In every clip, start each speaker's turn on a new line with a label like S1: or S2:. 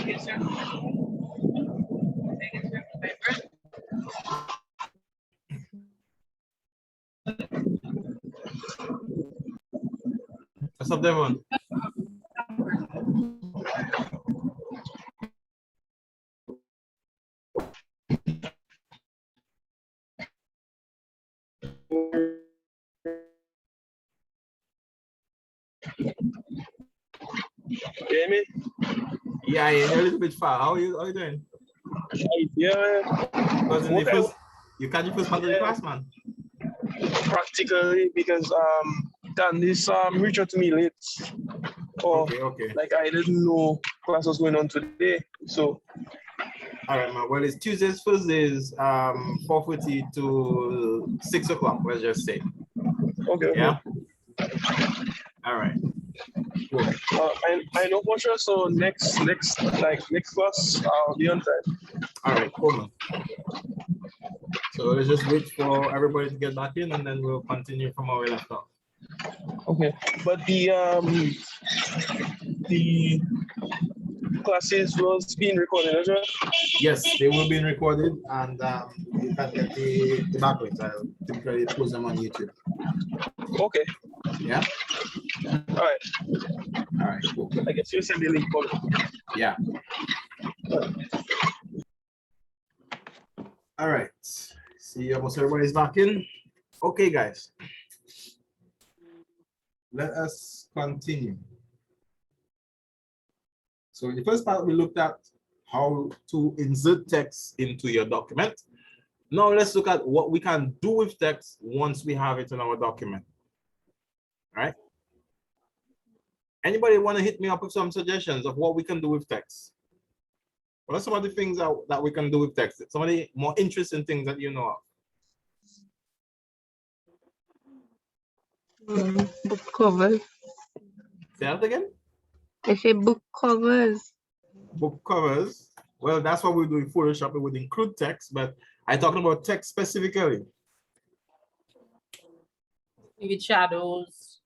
S1: Yes, sir. Thank you, sir.
S2: What's up, Devon?
S3: Hear me?
S2: Yeah, you're a little bit far. How are you doing?
S3: Yeah,
S2: Because in the first, you can't first part of the class, man.
S3: practically because Dan this reached out to me late.
S2: Okay.
S3: Like I didn't know class was going on today. So
S2: all right, man. Well, it's Tuesdays, Thursdays, 4:30 to 6 o'clock, let's just say.
S3: okay.
S2: Yeah. All right. Cool.
S3: I know for sure. So next class I'll be on time.
S2: All right, cool, man. So let's just wait for everybody to get back in, and then we'll continue from where we left off.
S3: Okay, but the classes was being recorded, as well?
S2: Yes, they will be recorded, and you can get the backlinks. I'll typically post them on YouTube.
S3: Okay.
S2: Yeah.
S3: All right.
S2: All right. Cool.
S3: I guess you send the link for me.
S2: Yeah. All right. See, almost everybody's back in. Okay, guys. Let us continue. So in the first part, we looked at how to insert text into your document. Now let's look at what we can do with text once we have it in our document. All right. Anybody want to hit me up with some suggestions of what we can do with text? What are some of the things that we can do with text? Some of the more interesting things that you know of.
S4: Book covers.
S2: Say that again?
S4: I say book covers.
S2: Book covers. Well, that's what we do in Photoshop. It would include text, but I'm talking about text specifically.
S1: With shadows.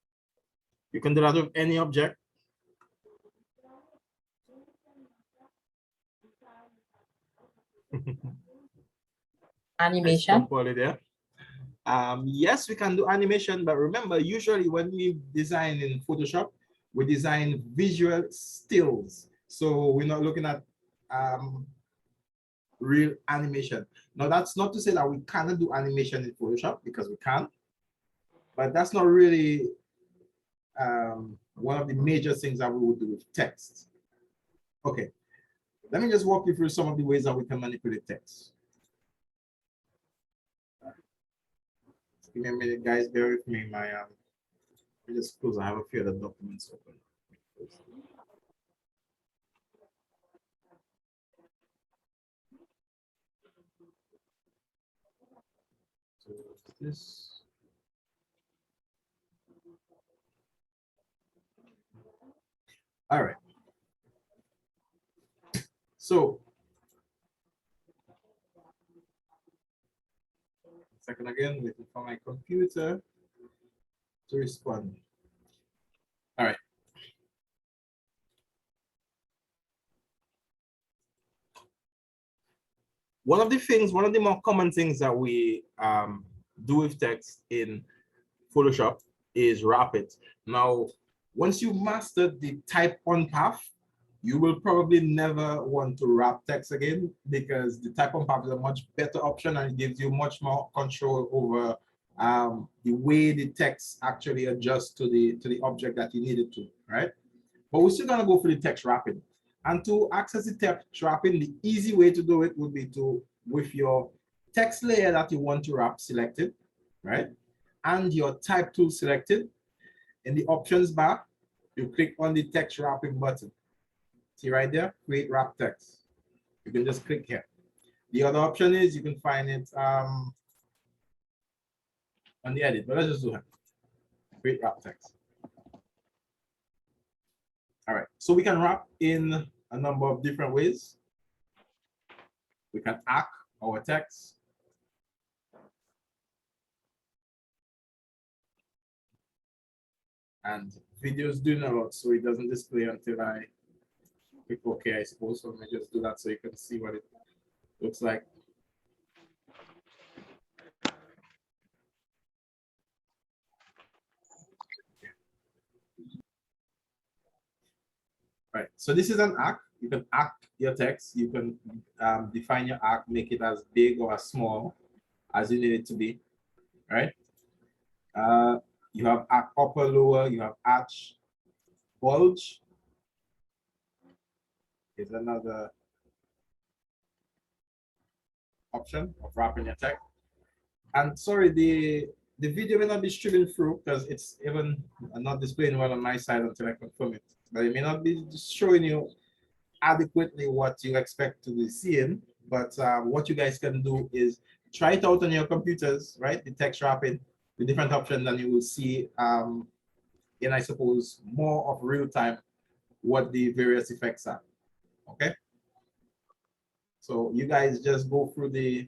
S2: You can do that with any object.
S1: Animation.
S2: There. Yes, we can do animation, but remember, usually when we design in Photoshop, we design visual stills. So we're not looking at real animation. Now, that's not to say that we cannot do animation in Photoshop, because we can, but that's not really one of the major things that we would do with text. Okay, let me just walk you through some of the ways that we can manipulate text. Give me a minute, guys. Bear with me. Let me just close. I have a few other documents open. So this. All right. So second again, waiting for my computer to respond. All right. One of the more common things that we do with text in Photoshop is wrap it. Now, once you've mastered the type on path, you will probably never want to wrap text again, because the type on path is a much better option and it gives you much more control over the way the text actually adjusts to the object that you need it to, right? But we're still gonna go for the text wrapping. And to access the text wrapping, the easy way to do it would be with your text layer that you want to wrap selected, right? And your type tool selected. In the options bar, you click on the text wrapping button. See right there, create wrap text. You can just click here. The other option is you can find it on the edit, but let's just do it. Create wrap text. All right, so we can wrap in a number of different ways. We can arc our text. And video is doing a lot, so it doesn't display until I click OK, I suppose. So let me just do that so you can see what it looks like. Right, so this is an arc. You can arc your text. You can define your arc, make it as big or as small as you need it to be, right? You have arc upper, lower, you have arch, bulge. Here's another option of wrapping your text. And sorry, the video may not be streaming through because it's even not displaying well on my side until I confirm it. But it may not be just showing you adequately what you expect to be seeing. But what you guys can do is try it out on your computers, right? The text wrapping, the different options, and you will see in, I suppose, more of real time what the various effects are. Okay. So you guys just go through the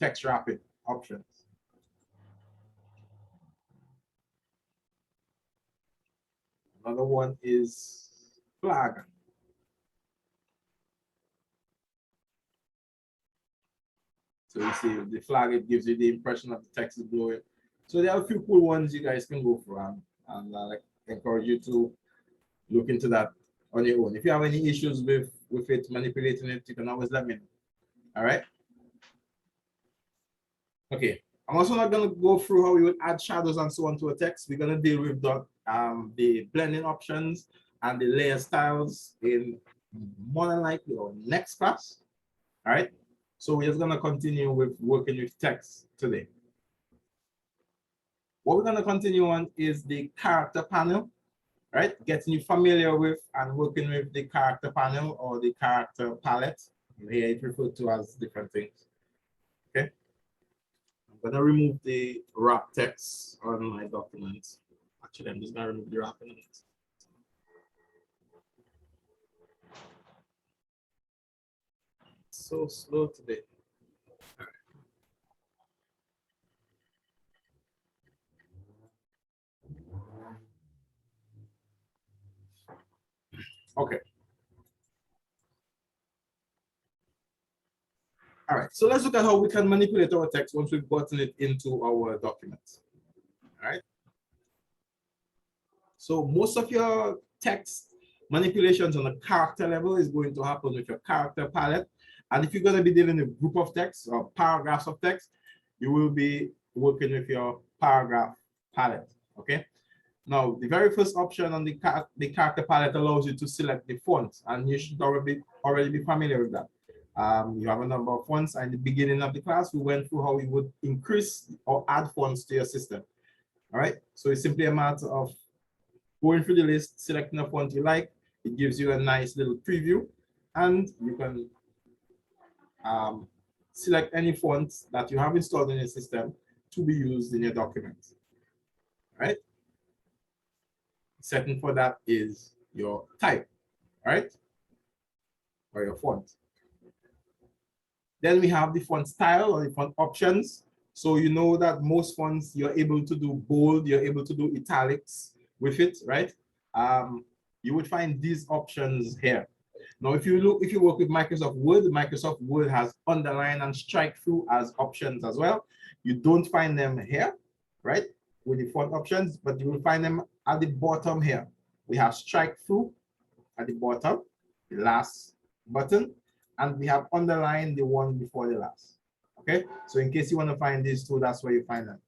S2: text wrapping options. Another one is flag. So you see the flag, it gives you the impression of the text is glowing. So there are a few cool ones you guys can go for, and I encourage you to look into that on your own. If you have any issues with it, manipulating it, you can always let me know. All right. Okay. I'm also not going to go through how we would add shadows and so on to a text. We're going to deal with the blending options and the layer styles in more than likely our next class. All right. So we're just going to continue with working with text today. What we're going to continue on is the character panel, right? Getting you familiar with and working with the character panel or the character palette. Here it's referred to as different things. Okay. I'm going to remove the wrap text on my document. Actually, I'm just going to remove the wrap in it. So slow today. Okay. All right, so let's look at how we can manipulate our text once we've gotten it into our document. All right. So most of your text manipulations on a character level is going to happen with your character palette. And if you're going to be dealing with a group of text or paragraphs of text, you will be working with your paragraph palette. Okay. Now, the very first option on the character palette allows you to select the font, and you should already be familiar with that. You have a number of fonts, and in the beginning of the class, we went through how we would increase or add fonts to your system. All right. So it's simply a matter of going through the list, selecting a font you like. It gives you a nice little preview, and you can select any fonts that you have installed in your system to be used in your document. All right. Setting for that is your type, right? Or your font. Then we have the font style or the font options. So you know that most fonts you're able to do bold, you're able to do italics with it, right? You would find these options here. Now, if you work with Microsoft Word has underline and strike through as options as well. You don't find them here, right? With the font options, but you will find them at the bottom here. We have strike through at the bottom, the last button, and we have underline, the one before the last. Okay, so in case you want to find these two, that's where you find them.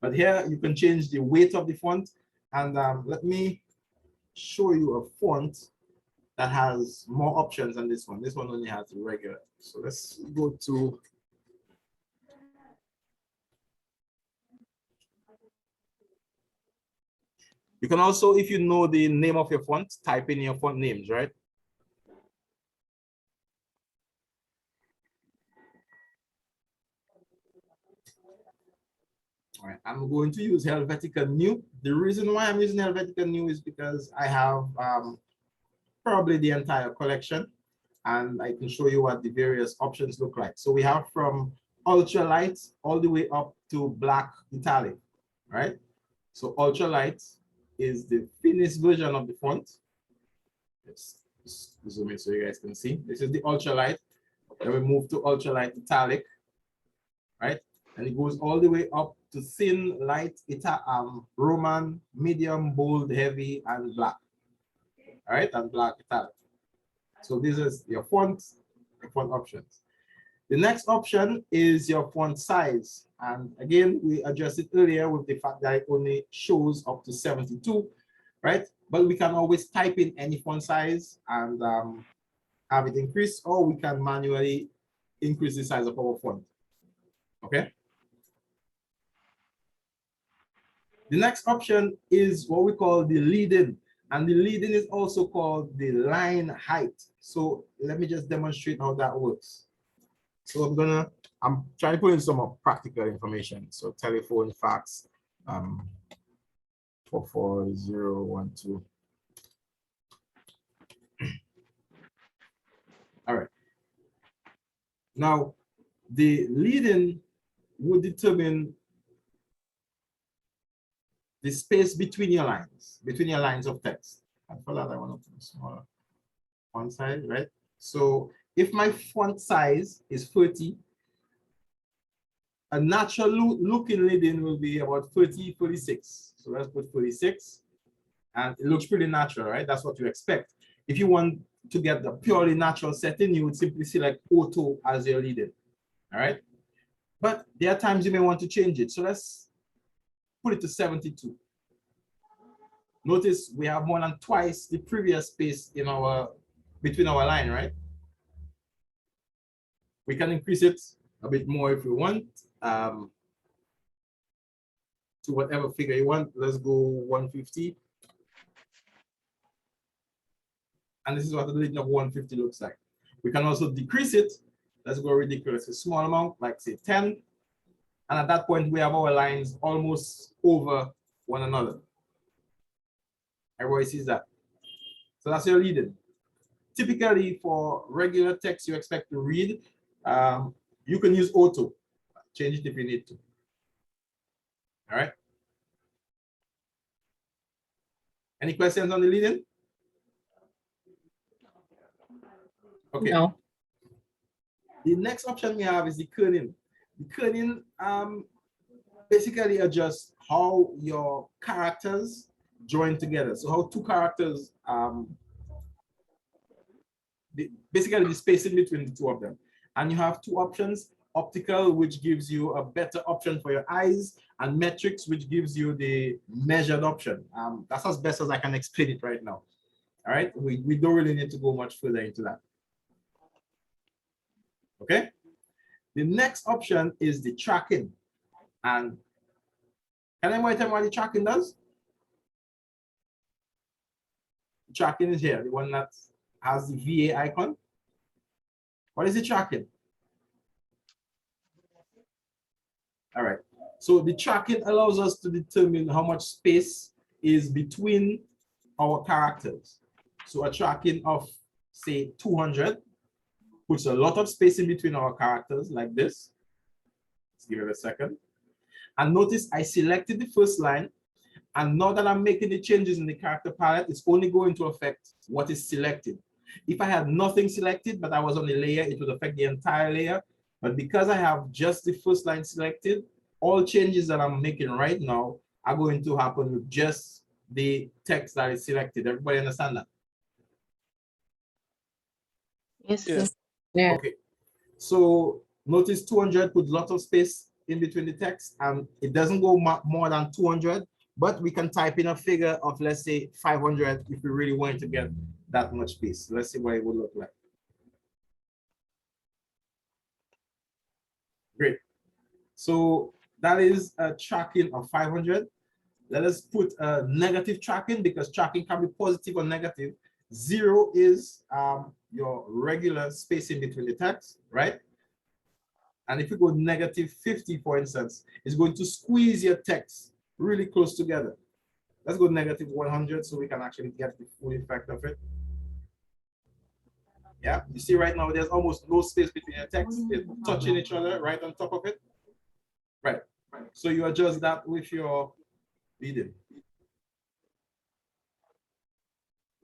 S2: But here you can change the weight of the font, and let me show you a font that has more options than this one. This one only has regular. So let's go to you can also, if you know the name of your font, type in your font names, right? All right, I'm going to use Helvetica New. The reason why I'm using Helvetica New is because I have probably the entire collection, and I can show you what the various options look like. So we have from ultra light all the way up to black italic, right? So ultralight is the finished version of the font. Let's zoom in so you guys can see. This is the ultralight. Then we move to ultralight italic, right? And it goes all the way up to thin, light, Roman, medium, bold, heavy, and black. All right, and black italic. So this is your font options. The next option is your font size. And again, we addressed it earlier with the fact that it only shows up to 72, right? But we can always type in any font size and have it increase, or we can manually increase the size of our font. Okay. The next option is what we call the leading, and the leading is also called the line height. So let me just demonstrate how that works. So I'm trying to put in some more practical information. So telephone, fax, 44012. All right. Now, the leading would determine the space between your lines of text. And for that, I want to put a smaller font size, right? So if my font size is 30, a natural looking leading will be about 30, 36. So let's put 36. And it looks pretty natural, right? That's what you expect. If you want to get the purely natural setting, you would simply select auto as your leading. All right. But there are times you may want to change it. So let's put it to 72. Notice we have more than twice the previous space in between our line, right? We can increase it a bit more if we want, to whatever figure you want. Let's go 150. And this is what the leading of 150 looks like. We can also decrease it. Let's go ridiculously small amount, like say 10. And at that point, we have our lines almost over one another. Everybody sees that. So that's your leading. Typically, for regular text you expect to read, you can use auto. Change it if you need to. All right. Any questions on the leading? Okay.
S1: No.
S2: The next option we have is the kerning. The kerning basically adjusts how your characters join together. So how two characters, basically the spacing between the two of them. And you have two options: optical, which gives you a better option for your eyes, and metrics, which gives you the measured option. That's as best as I can explain it right now. All right, we don't really need to go much further into that. Okay, the next option is the tracking. And can anybody tell me what the tracking does? The tracking is here, the one that has the VA icon. What is the tracking? All right, so the tracking allows us to determine how much space is between our characters. So a tracking of, say, 200 puts a lot of space in between our characters, like this. Let's give it a second. And notice I selected the first line, and now that I'm making the changes in the character palette, it's only going to affect what is selected. If I had nothing selected, but I was on the layer, it would affect the entire layer. But because I have just the first line selected, all changes that I'm making right now are going to happen with just the text that is selected. Everybody understand that?
S4: Yes, sir.
S3: Yes.
S1: Yeah.
S2: Okay. So notice 200 put lots of space in between the text, and it doesn't go more than 200, but we can type in a figure of, let's say, 500 if we really want to get that much space. Let's see what it would look like. Great. So that is a tracking of 500. Let us put a negative tracking, because tracking can be positive or negative. 0 is your regular spacing between the text, right? And if you go negative 50, for instance, it's going to squeeze your text really close together. Let's go negative 100 so we can actually get the full effect of it. Yeah, you see right now there's almost no space between your text. It's touching each other right on top of it. Right. So you adjust that with your Reading.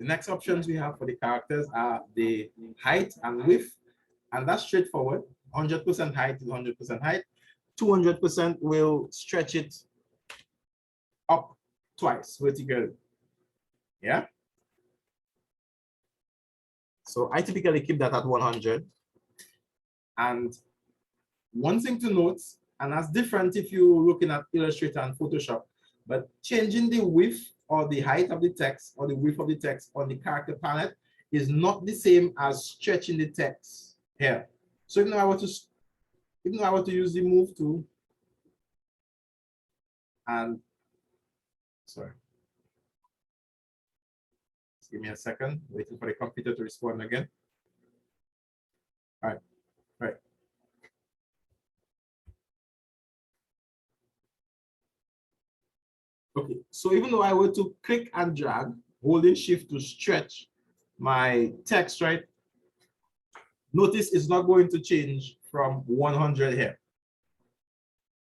S2: The next options we have for the characters are the height and width, and that's straightforward. 100% height is 100% height. 200% will stretch it up twice vertically. Yeah. So I typically keep that at 100. And one thing to note, and that's different if you're looking at Illustrator and Photoshop, but changing the width or the height of the text or the width of the text on the character palette is not the same as stretching the text here. So even though I were to use the move tool and sorry. Just give me a second, waiting for the computer to respond again. All right, right. Okay, so even though I were to click and drag, holding shift to stretch my text, right? Notice it's not going to change from 100 here.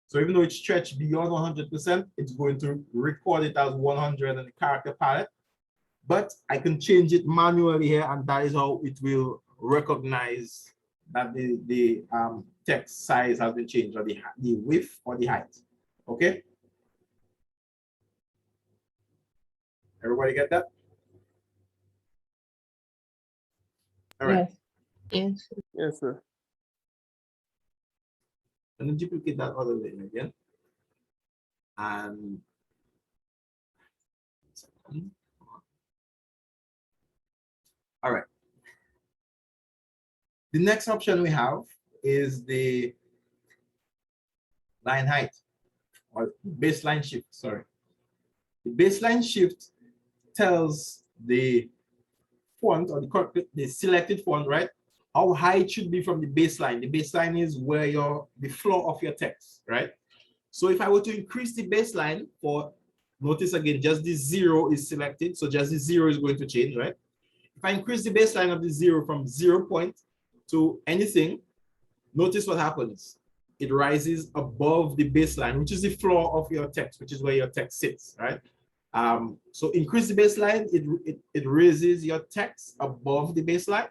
S2: So even though it's stretched beyond 100%, it's going to record it as 100 in the character palette. But I can change it manually here, and that is how it will recognize that the text size has been changed, or the width or the height. Okay? Everybody get that? All right.
S1: Yes.
S4: Yes.
S3: Yes, sir.
S2: And then duplicate that other layer again. And all right. The next option we have is the line height or baseline shift. Sorry. The baseline shift tells the font or the selected font, right? How high it should be from the baseline. The baseline is where the floor of your text, right? So if I were to increase the baseline for, notice again, just the 0 is selected. So just the 0 is going to change, right? If I increase the baseline of the 0 from 0 point to anything, notice what happens. It rises above the baseline, which is the floor of your text, which is where your text sits, right? So increase the baseline, it raises your text above the baseline.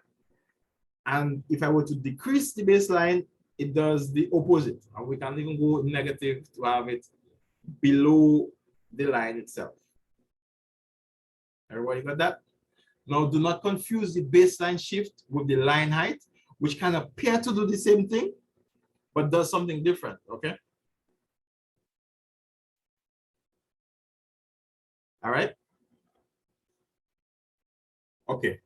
S2: And if I were to decrease the baseline, it does the opposite. And we can even go negative to have it below the line itself. Everybody got that? Now, do not confuse the baseline shift with the line height, which can appear to do the same thing, but does something different, okay? All right? Okay.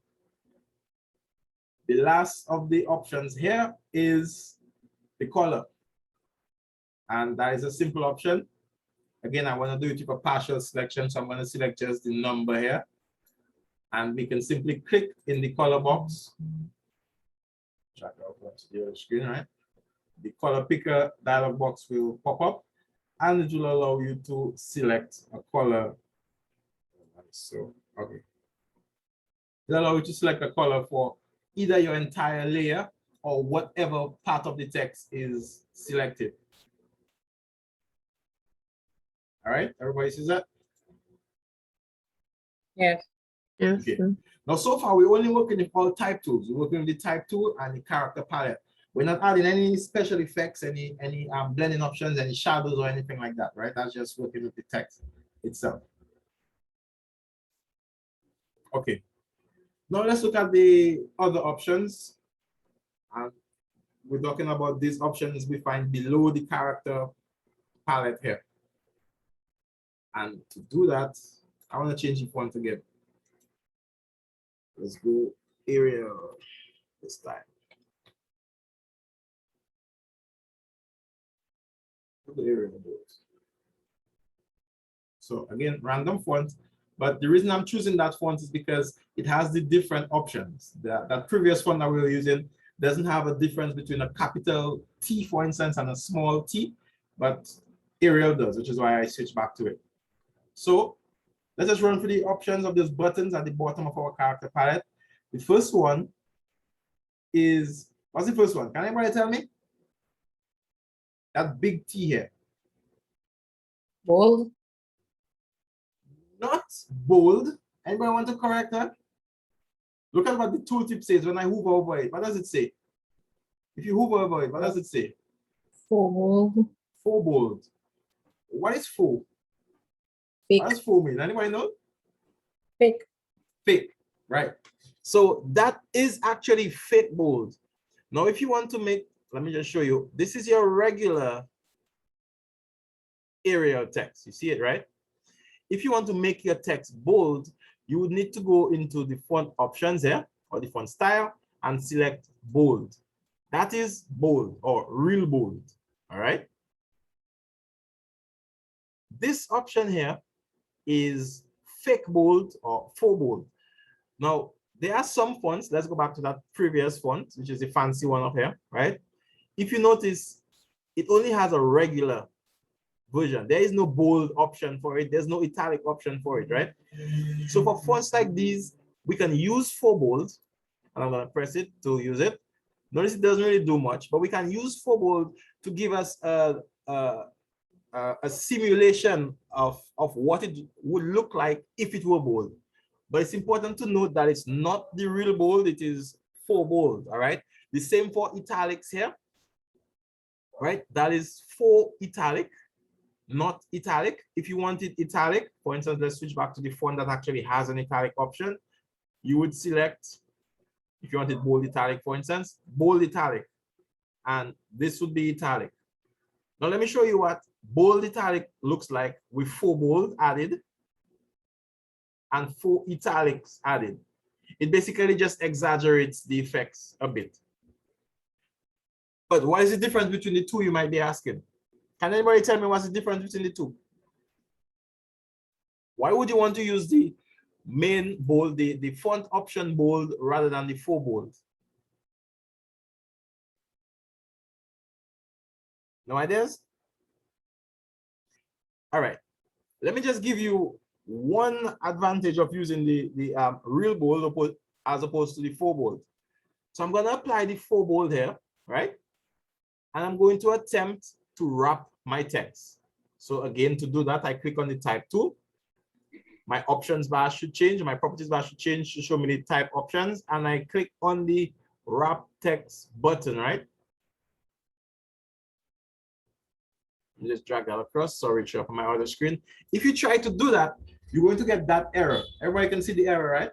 S2: The last of the options here is the color. And that is a simple option. Again, I want to do it with a partial selection, so I'm going to select just the number here. And we can simply click in the color box. Check out what's the screen, right? The color picker dialog box will pop up, and it will allow you to select a color. So, okay. It allows you to select a color for either your entire layer or whatever part of the text is selected. All right, everybody sees that?
S1: Yes.
S4: Yes.
S2: Okay. Now, so far, we're only working with all type tools. We're working with the type tool and the character palette. We're not adding any special effects, any blending options, any shadows or anything like that, right? That's just working with the text itself. Okay. Now let's look at the other options. We're talking about these options we find below the character palette here. And to do that, I want to change the font again. Let's go Arial this time. The Arial boards. So again, random font. But the reason I'm choosing that font is because it has the different options. That previous font that we were using doesn't have a difference between a capital T, for instance, and a small t, but Arial does, which is why I switched back to it. So let's just run through the options of those buttons at the bottom of our character palette. The first one is, what's the first one? Can anybody tell me? That big T here.
S1: Bold.
S2: not bold. Anybody want to correct that? Look at what the tooltip says when I hover over it. What does it say? If you hover over it, what does it say?
S1: Fold.
S2: Four bold. What is four?
S1: Fake.
S2: What does four mean? Anybody know?
S1: Fake.
S2: Fake, right? So that is actually fake bold. Now, if you want to make, let me just show you. This is your regular area of text. You see it, right? If you want to make your text bold, you would need to go into the font options here or the font style and select bold. That is bold or real bold. All right. This option here is fake bold or faux bold. Now, there are some fonts. Let's go back to that previous font, which is the fancy one up here, right? If you notice, it only has a regular version. There is no bold option for it. There's no italic option for it, right? So for fonts like these, we can use faux bold, and I'm going to press it to use it. Notice it doesn't really do much, but we can use faux bold to give us a simulation of what it would look like if it were bold. But it's important to note that it's not the real bold, it is faux bold, all right? The same for italics here, right? That is faux italic, not italic. If you wanted italic, for instance, let's switch back to the font that actually has an italic option. You would select, if you wanted bold italic, for instance, bold italic, and this would be italic. Now let me show you what bold italic looks like with faux bold added and faux italics added. It basically just exaggerates the effects a bit. But what is the difference between the two, you might be asking? Can anybody tell me what's the difference between the two? Why would you want to use the main bold, the font option bold rather than the faux bold? No ideas? All right, let me just give you one advantage of using the real bold as opposed to the faux bold. So I'm going to apply the faux bold here, right? And I'm going to attempt to wrap my text. So again, to do that, I click on the type tool. My options bar should change. My properties bar should change to show me the type options. And I click on the wrap text button, right? Just drag that across. Sorry, show up on my other screen. If you try to do that, you're going to get that error. Everybody can see the error, right?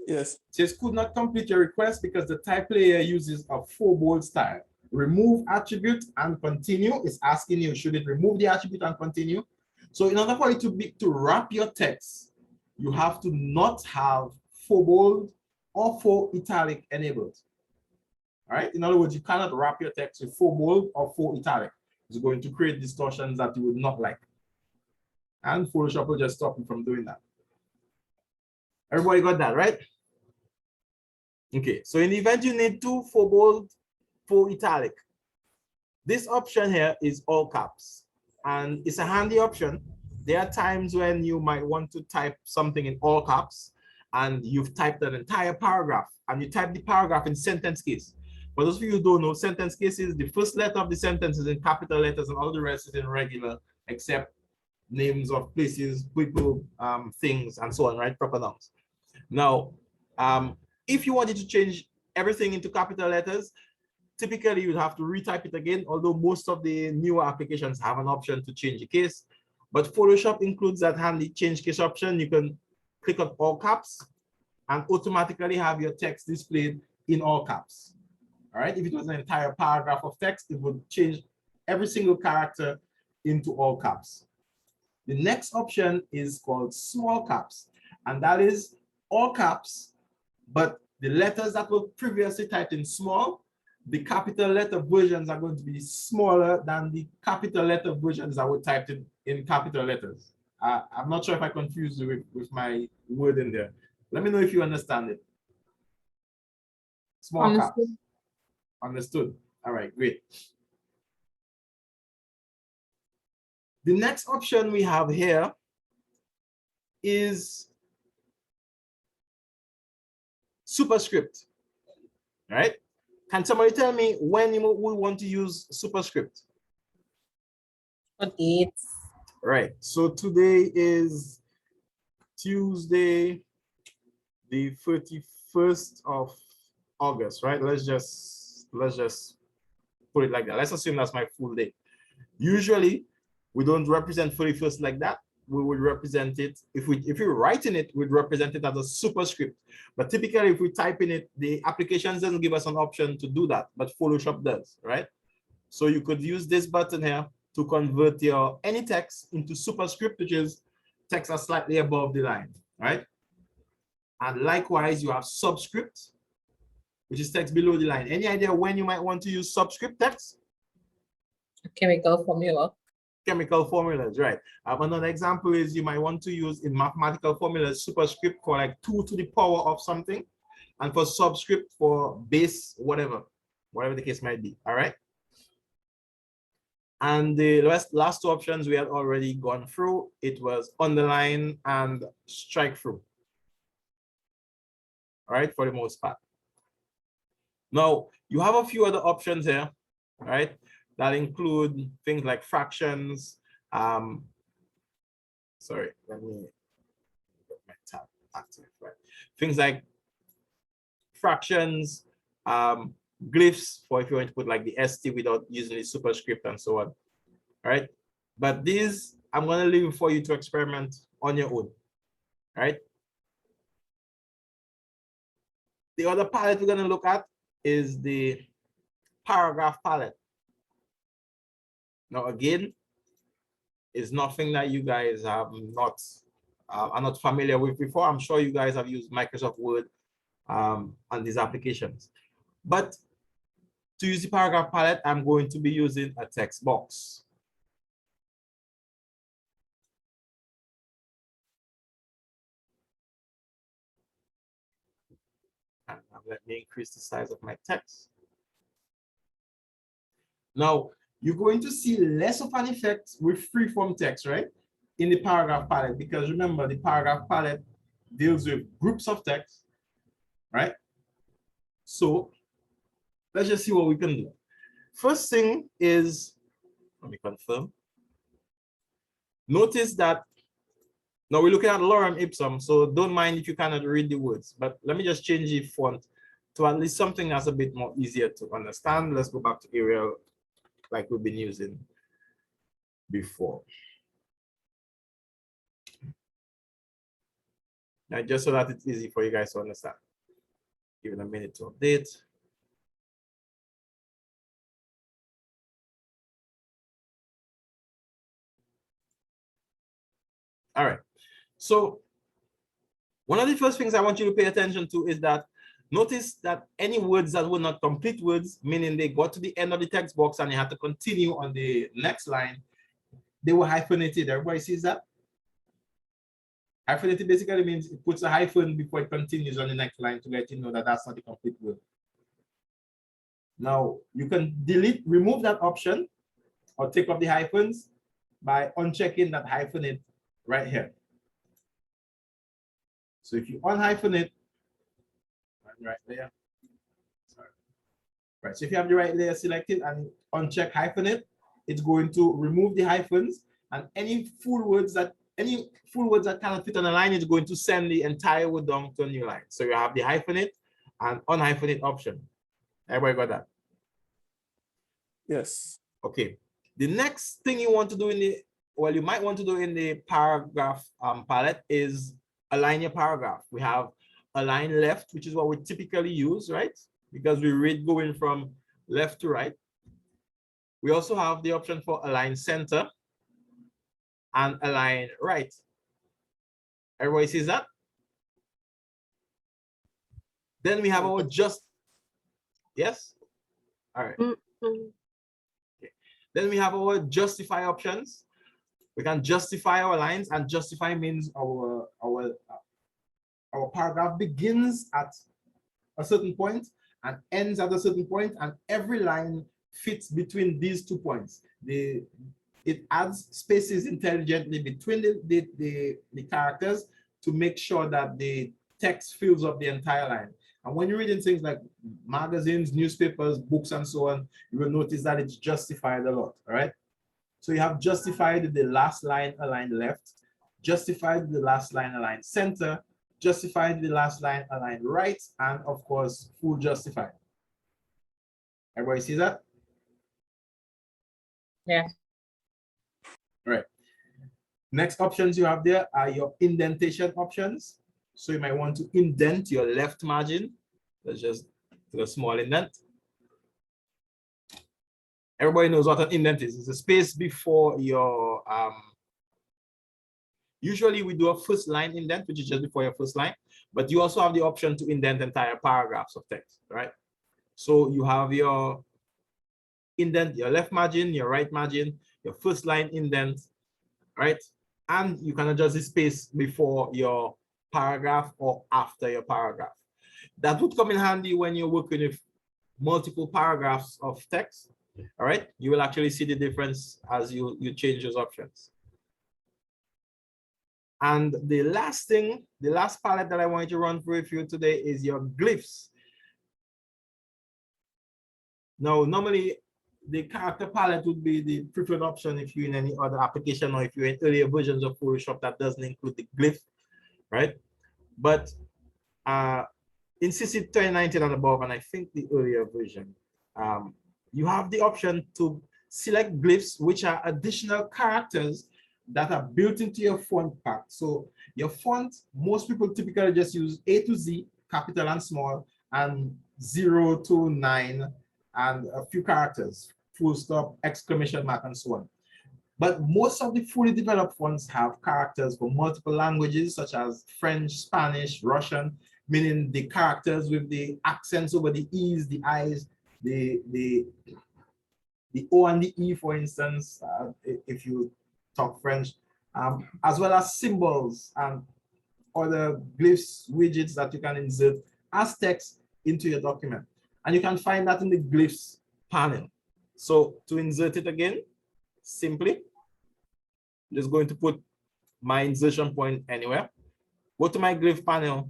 S3: Yes.
S2: It says could not complete your request because the type layer uses a faux bold style. Remove attribute and continue. It's asking you, should it remove the attribute and continue? So in order for it to wrap your text, you have to not have faux bold or faux italic enabled. All right. In other words, you cannot wrap your text with faux bold or faux italic. It's going to create distortions that you would not like. And Photoshop will just stop you from doing that. Everybody got that, right? Okay, so in the event you need to faux bold, faux italic, this option here is all caps. And it's a handy option. There are times when you might want to type something in all caps and you've typed an entire paragraph and you type the paragraph in sentence case. For those of you who don't know, sentence case is the first letter of the sentence is in capital letters and all the rest is in regular, except names of places, people, things, and so on, right? Proper nouns. Now, if you wanted to change everything into capital letters, typically you'd have to retype it again, although most of the newer applications have an option to change the case. But Photoshop includes that handy change case option. You can click on all caps and automatically have your text displayed in all caps. All right, if it was an entire paragraph of text, it would change every single character into all caps. The next option is called small caps, and that is all caps, but the letters that were previously typed in small, the capital letter versions are going to be smaller than the capital letter versions that were typed in capital letters. I'm not sure if I confused you with my word in there. Let me know if you understand it. Small caps. Understood. All right, great. The next option we have here is Superscript, right? Can somebody tell me when we want to use Superscript?
S1: Okay.
S2: Right, so today is Tuesday, the 31st of August, right? Let's just put it like that. Let's assume that's my full day. Usually, we don't represent 31st like that. We would represent it, if we're writing it, we'd represent it as a superscript. But typically, if we type in it, the application doesn't give us an option to do that, but Photoshop does, right? So you could use this button here to convert your any text into superscript, which is text are slightly above the line, right? And likewise, you have subscript, which is text below the line. Any idea when you might want to use subscript text?
S1: Chemical formula.
S2: Chemical formulas, right? Another example is you might want to use in mathematical formulas superscript for like 2 to the power of something, and for subscript for base whatever the case might be. All right. And the last 2 options we had already gone through. It was underline and strike through. All right, for the most part. Now you have a few other options here, right? That include things like fractions. Sorry, let me get my tab active, right? Things like fractions, glyphs for if you want to put like the ST without using the superscript and so on, right? But these, I'm gonna leave for you to experiment on your own, right? The other palette we're gonna look at is the paragraph palette. Now, again, it's nothing that you guys are not familiar with before. I'm sure you guys have used Microsoft Word on these applications. But to use the paragraph palette, I'm going to be using a text box. And let me increase the size of my text. Now, you're going to see less of an effect with freeform text, right? In the paragraph palette, because remember, the paragraph palette deals with groups of text, right? So let's just see what we can do. First thing is, let me confirm. Notice that now we're looking at lorem ipsum, so don't mind if you cannot read the words, but let me just change the font to at least something that's a bit more easier to understand. Let's go back to Arial like we've been using before. Now, just so that it's easy for you guys to understand. Give it a minute to update. All right. So one of the first things I want you to pay attention to is that notice that any words that were not complete words, meaning they got to the end of the text box and you had to continue on the next line, they were hyphenated. Everybody sees that? Hyphenated basically means it puts a hyphen before it continues on the next line to let you know that that's not a complete word. Now, you can remove that option or take off the hyphens by unchecking that hyphenate right here. So if you unhyphenate, right there, sorry. Right, so if you have the right layer selected and uncheck hyphenate, it's going to remove the hyphens, and any full words that cannot fit on a line is going to send the entire word down to a new line. So you have the hyphenate and unhyphenate option. Everybody got that?
S3: Yes.
S2: Okay. The next thing you want to do you might want to do in the paragraph palette is align your paragraph. We have align left, which is what we typically use, right? Because we read going from left to right. We also have the option for align center and align right. Everybody sees that? Then we have our yes? All right. Okay. Then we have our justify options. We can justify our lines, and justify means our paragraph begins at a certain point and ends at a certain point, and every line fits between these 2 points. It adds spaces intelligently between the characters to make sure that the text fills up the entire line. And when you're reading things like magazines, newspapers, books, and so on, you will notice that it's justified a lot, all right? So you have justified the last line aligned left, justified the last line align center, justified the last line align right, and of course, full justified. Everybody see that?
S1: Yeah.
S2: All right. Next options you have there are your indentation options. So you might want to indent your left margin. Let's just do a small indent. Everybody knows what an indent is. It's a space before your, usually we do a first line indent, which is just before your first line, but you also have the option to indent entire paragraphs of text, right? So you have your indent, your left margin, your right margin, your first line indent, right? And you can adjust the space before your paragraph or after your paragraph. That would come in handy when you're working with multiple paragraphs of text. All right, you will actually see the difference as you change those options. And the last thing, the last palette that I want to run through with you today is your glyphs. Now, normally the character palette would be the preferred option if you're in any other application or if you're in earlier versions of Photoshop that doesn't include the glyph, right? But in CC 2019 and above, and I think the earlier version, you have the option to select glyphs, which are additional characters that are built into your font pack. So your font, most people typically just use A to Z, capital and small, and 0 to 9, and a few characters, full stop, exclamation mark, and so on. But most of the fully developed fonts have characters for multiple languages, such as French, Spanish, Russian, meaning the characters with the accents over the E's, the I's, the O and the E, for instance, if you talk French, as well as symbols and other glyphs, widgets that you can insert as text into your document. And you can find that in the Glyphs panel. So to insert it again, simply, I'm just going to put my insertion point anywhere. Go to my Glyph panel,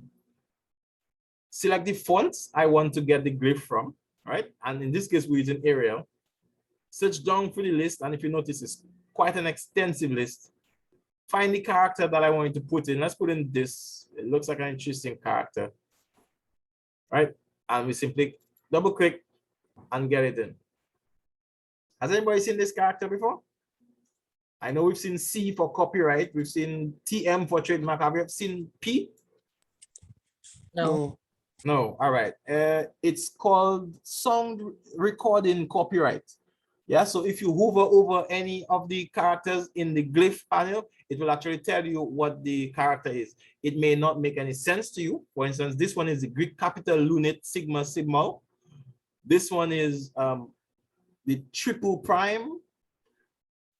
S2: select the fonts I want to get the glyph from, right? And in this case, we're using Arial. Search down through the list, and if you notice, it's quite an extensive list. Find the character that I want to put in. Let's put in this. It looks like an interesting character, right? And we simply double click and get it in. Has anybody seen this character before? I know we've seen C for copyright. We've seen TM for trademark. Have you ever seen P?
S1: No.
S2: No. All right. It's called sound recording copyright. Yeah. So if you hover over any of the characters in the glyph panel, it will actually tell you what the character is. It may not make any sense to you. For instance, this one is the Greek capital lunate sigma sigma. This one is the triple prime.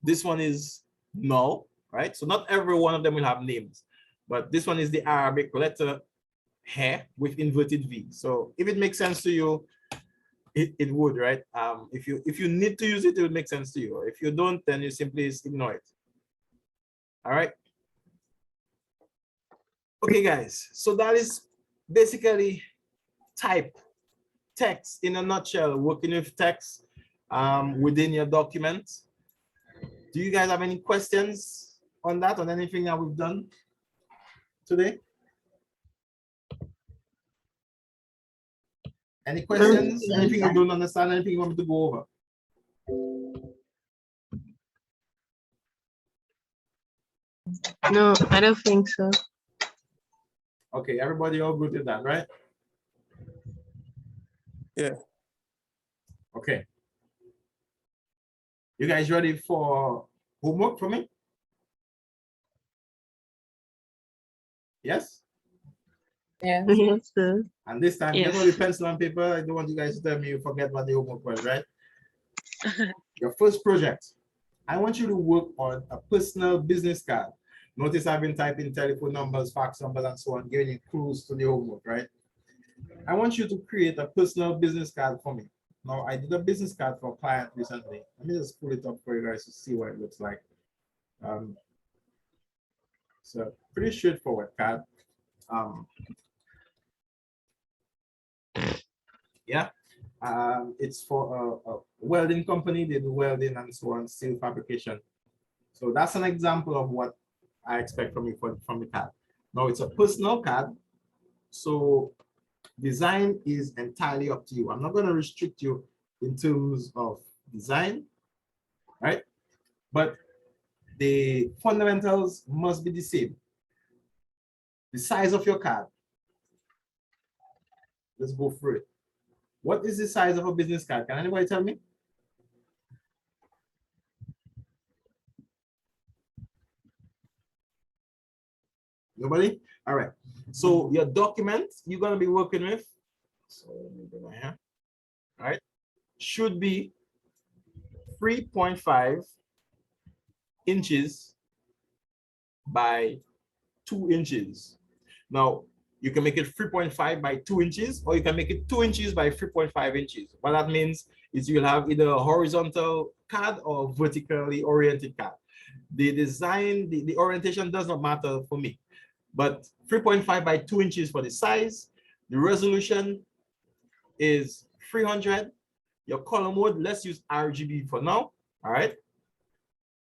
S2: This one is null, right? So not every one of them will have names, but this one is the Arabic letter he with inverted V. So if it makes sense to you, it would, right? If you need to use it, it would make sense to you. If you don't, then you simply ignore it. All right. Okay, guys. So that is basically type text in a nutshell, working with text within your document. Do you guys have any questions on that, on anything that we've done today? Any questions? Anything you don't understand? Anything you want me to go over?
S4: No, I don't think so.
S2: Okay, everybody all good with that, right?
S3: Yeah.
S2: Okay. You guys ready for homework for me? Yes?
S1: Yeah.
S4: Yes, sir.
S2: And this time,
S4: Yes.
S2: get all the pencil and paper. I don't want you guys to tell me you forget what the homework was, right? Your first project. I want you to work on a personal business card. Notice I've been typing telephone numbers, fax numbers, and so on, giving you clues to the homework, right? I want you to create a personal business card for me. Now, I did a business card for a client recently. Let me just pull it up for you guys to see what it looks like. So pretty straightforward card. Yeah, it's for a welding company. They do welding and so on, steel fabrication. So that's an example of what I expect from you from the card. Now it's a personal card, so design is entirely up to you. I'm not going to restrict you in terms of design, right? But the fundamentals must be the same. The size of your card. Let's go through it. What is the size of a business card? Can anybody tell me? Nobody? All right. So your document you're going to be working with, so let me go here. All right, should be 3.5 inches by 2 inches. Now, you can make it 3.5 by 2 inches, or you can make it 2 inches by 3.5 inches. What that means is you'll have either a horizontal card or vertically oriented card. The design, the orientation does not matter for me, but 3.5 by 2 inches for the size. The resolution is 300. Your color mode, let's use RGB for now. All right.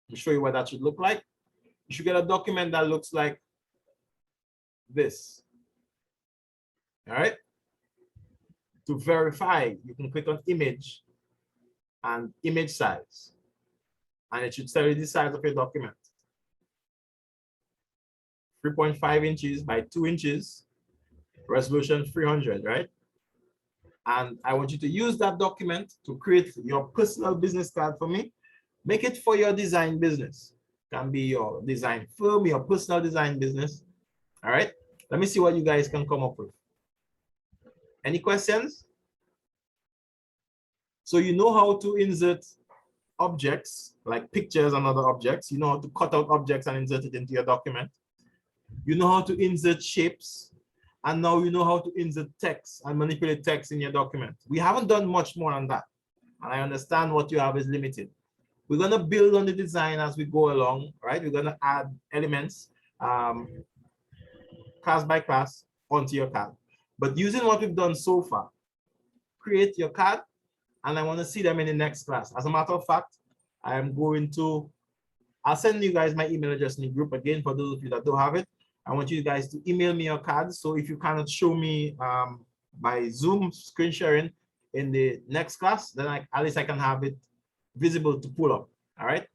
S2: I'll show you what that should look like. You should get a document that looks like this. All right. To verify, you can click on image and image size, and it should tell you the size of your document. 3.5 inches by 2 inches, resolution 300, right? And I want you to use that document to create your personal business card for me. Make it for your design business. Can be your design firm, your personal design business. All right. Let me see what you guys can come up with. Any questions? So you know how to insert objects like pictures and other objects. You know how to cut out objects and insert it into your document. You know how to insert shapes. And now you know how to insert text and manipulate text in your document. We haven't done much more on that. And I understand what you have is limited. We're going to build on the design as we go along, right? We're going to add elements, class by class, onto your card. But using what we've done so far, create your card, and I want to see them in the next class. As a matter of fact, I'll send you guys my email address in the group again for those of you that don't have it. I want you guys to email me your cards. So if you cannot show me by Zoom screen sharing in the next class, then at least I can have it visible to pull up. All right.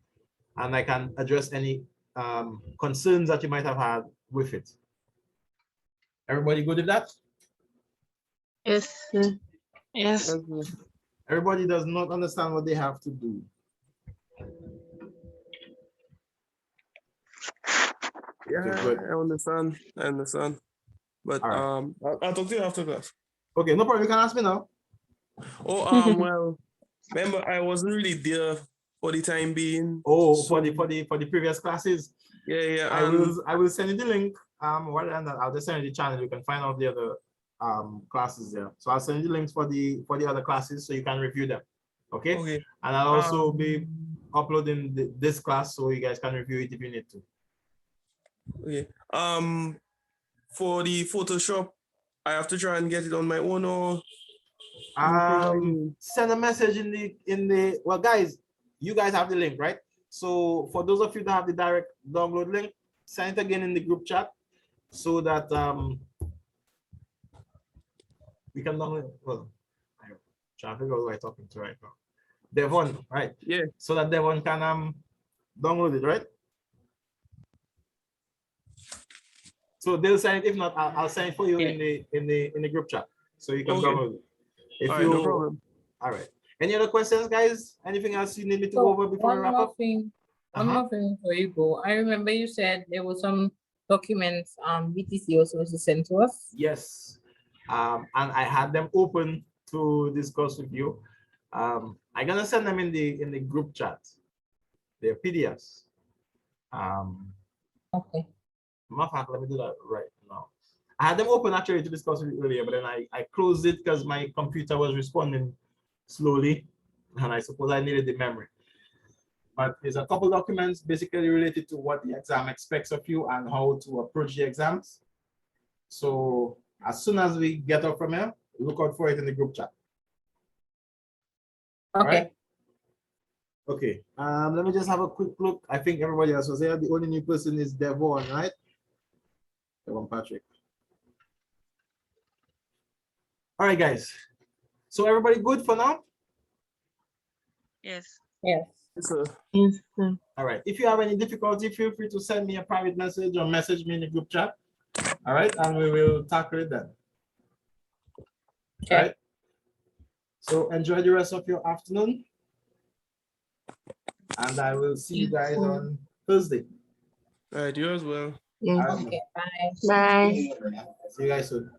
S2: And I can address any concerns that you might have had with it. Everybody good with that?
S4: Yes, sir. Yes.
S2: Everybody does not understand what they have to do.
S3: Yeah,
S2: Okay, good.
S3: I understand. But
S2: All right.
S3: I'll talk to you after class.
S2: Okay, no problem. You can ask me now.
S3: Oh, well, remember I wasn't really there for the time being.
S2: Oh,
S3: so,
S2: for the previous classes.
S3: Yeah.
S2: I will send you the link. Rather than that, I'll just send you the channel. You can find out the other classes there. So I'll send you links for the other classes so you can review them. Okay.
S3: Okay.
S2: And I'll also be uploading this class so you guys can review it if you need to.
S3: Okay. For the Photoshop, I have to try and get it on my own, or
S2: send a message in the well, guys, you guys have the link, right? So for those of you that have the direct download link, send it again in the group chat so that we can download. Well, I'm trying to figure out who I'm talking to right now. Devon, right?
S3: Yeah.
S2: So that Devon can download it, right? So they'll send it. If not, I'll send it for you in the group chat so you can download it. If
S3: all right, no problem.
S2: All right. Any other questions, guys? Anything else you need me to go over before we wrap up?
S1: One more thing before you go. I remember you said there were some documents BTC also was sent to us.
S2: Yes. And I had them open to discuss with you. I'm gonna send them in the group chat. They're PDFs.
S1: Okay.
S2: Matter of fact, let me do that right now. I had them open actually to discuss with you earlier, but then I closed it because my computer was responding slowly, and I suppose I needed the memory. But there's a couple documents basically related to what the exam expects of you and how to approach the exams. So as soon as we get up from here, look out for it in the group chat.
S1: Okay.
S2: All right? Okay. Let me just have a quick look. I think everybody else was there. The only new person is Devon, right? Devon Patrick. All right, guys. So everybody good for now?
S5: Yes.
S1: Yes.
S3: So,
S4: Yes, sir.
S2: All right. If you have any difficulty, feel free to send me a private message or message me in the group chat. All right, and we will tackle it then.
S1: Okay.
S2: All right. So enjoy the rest of your afternoon. And I will see you guys on Thursday.
S3: all right, you as well.
S4: Yes.
S2: All right.
S1: Okay. Bye.
S4: Bye.
S2: See you guys soon.